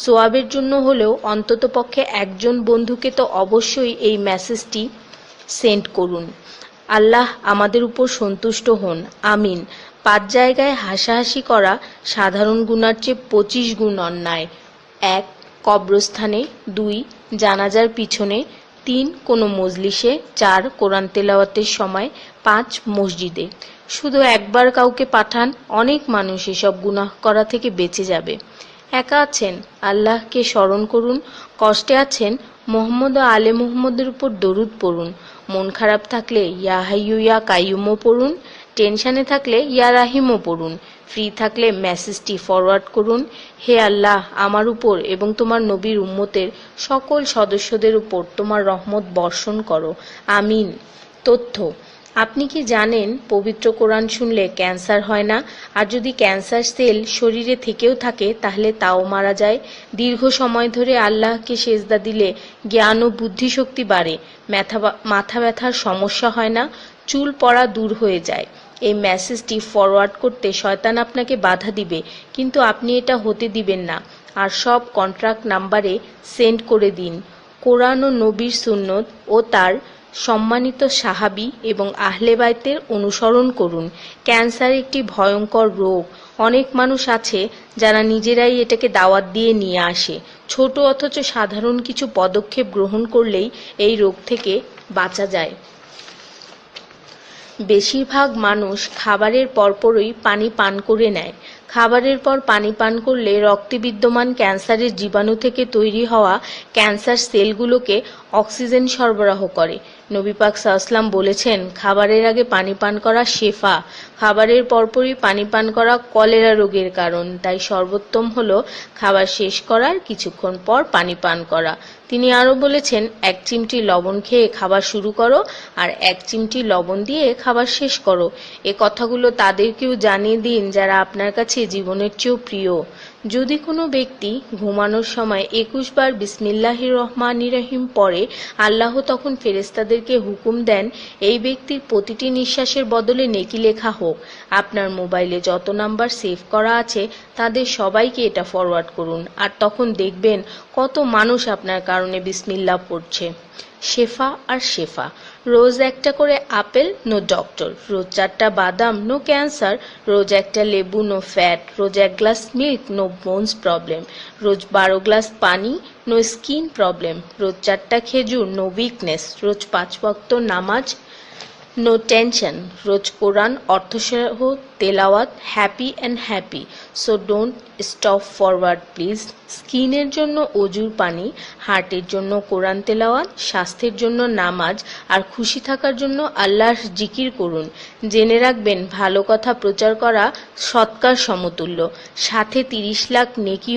সোয়াবের জন্য হলেও অন্ততপক্ষে একজন বন্ধুকে তো অবশ্যই এই মেসেজটি সেন্ড করুন। আল্লাহ আমাদের উপর সন্তুষ্ট হন, আমিন। 5 জায়গায় হাসাহাসি করা সাধারণ গুনার চেয়ে 25 গুণ অন্যায়। 1. কবরস্থানে। 2. জানাজার পিছনে। 3. কোনো মজলিসে। 4. কোরআন তেলাওয়াতের সময়। 5. মসজিদে। শুধু একবার কাউকে পাঠান, অনেক মানুষ এসব গুনাহ করা থেকে বেঁচে যাবে। একা আছেন, আল্লাহকে স্মরণ করুন। কষ্টে আছেন, মোহাম্মদ ও আলে মুহাম্মদের উপর দরুদ পড়ুন। মন খারাপ থাকলে ইয়া হাইয়ু ইয়া কাইয়ুমও পড়ুন। টেনশনে থাকলে ইয়া রাহিমও পড়ুন। ফ্রি থাকলে মেসেজটি ফরওয়ার্ড করুন। হে আল্লাহ, আমার উপর এবং তোমার নবীর উম্মতের সকল সদস্যদের উপর তোমার রহমত বর্ষণ করো, আমিন। তথ্য: আপনি কি জানেন পবিত্র কোরআন শুনলে ক্যান্সার হয় না? আর যদি ক্যান্সার সেল শরীরে থেকেও থাকে তাহলে তাও মারা যায়। দীর্ঘ সময় ধরে আল্লাহকে সেজদা দিলে জ্ঞান ও বুদ্ধিশক্তি বাড়ে। মাথা ব্যথার সমস্যা হয় না, চুল পড়া দূর হয়ে যায়। এই মেসেজটি ফরওয়ার্ড করতে শয়তান আপনাকে বাধা দিবে, কিন্তু আপনি এটা হতে দিবেন না। আর সব কন্ট্রাক্ট নাম্বারে সেন্ড করে দিন। কোরআন ও নবীর সুন্নত ও তার সম্মানিত সাহাবী এবং আহলে বাইতের অনুসরণ করুন। ক্যান্সার একটি ভয়ঙ্কর রোগ। অনেক মানুষ আছে যারা নিজেরাই এটাকে দাওয়াত দিয়ে নিয়ে আসে। ছোট অথচ সাধারণ কিছু পদক্ষেপ গ্রহণ করলেই এই রোগ থেকে বাঁচা যায়। বেশিরভাগ মানুষ খাবারের পরপরই পানি পান করে নেয়। খাবারের পর পানি পান করলে রক্তে বিদ্যমান ক্যান্সারের জীবাণু থেকে তৈরি হওয়া ক্যান্সার সেলগুলোকে অক্সিজেন সরবরাহ করে। নবী পাক সাল্লাল্লাহু বলেছেন, খাবারের আগে পানি পান করা শেফা। খাবারের পরপরই পানি পান করা কলেরা রোগের কারণ। তাই সর্বোত্তম হলো খাবার শেষ করার কিছুক্ষণ পর পানি পান করা। তিনি আরও বলেছেন, 1 চিমটি লবণ খেয়ে খাবার শুরু করো আর 1 চিমটি লবণ দিয়ে খাবার শেষ করো। এ কথাগুলো তাদেরকেও জানিয়ে দিন যারা আপনার কাছে জীবনের চেয়েও প্রিয়। যদি কোনো ব্যক্তি ঘুমানোর সময় 21 বার বিসমিল্লাহির রহমানির রহিম পড়ে, আল্লাহ তখন ফেরেশতাদেরকে হুকুম দেন এই ব্যক্তির প্রতিটি নিঃশ্বাসের বদলে নেকি লেখা হোক। আপনার মোবাইলে যত নাম্বার সেভ করা আছে তাদের সবাইকে এটা ফরওয়ার্ড করুন, আর তখন দেখবেন কত মানুষ আপনার কারণে বিসমিল্লাহ পড়ছে। শেফা আর শেফা। রোজ একটা করে আপেল, নো ডক্টর। রোজ 4টা বাদাম, নো ক্যান্সার। রোজ একটা লেবু, নো ফ্যাট। রোজ 1 glass milk, no bones problem. রোজ 12 গ্লাস পানি, নো স্কিন প্রবলেম। রোজ 4টা খেজুর, নো উইকনেস। রোজ 5 ওয়াক্ত নামাজ, নো টেনশন। রোজ কোরআন অর্থসহ তেলাওয়াত, happy and happy. So don't stop forward please. স্কিনের জন্য অজুর পানি, হার্টের জন্য কোরআন তেলাওয়াত, স্বাস্থ্যের জন্য নামাজ, আর খুশি থাকার জন্য আল্লাহর জিকির করুন। জেনে রাখবেন, ভালো কথা প্রচার করা সৎকার সমতুল্য, সাথে 30 লাখ নেকি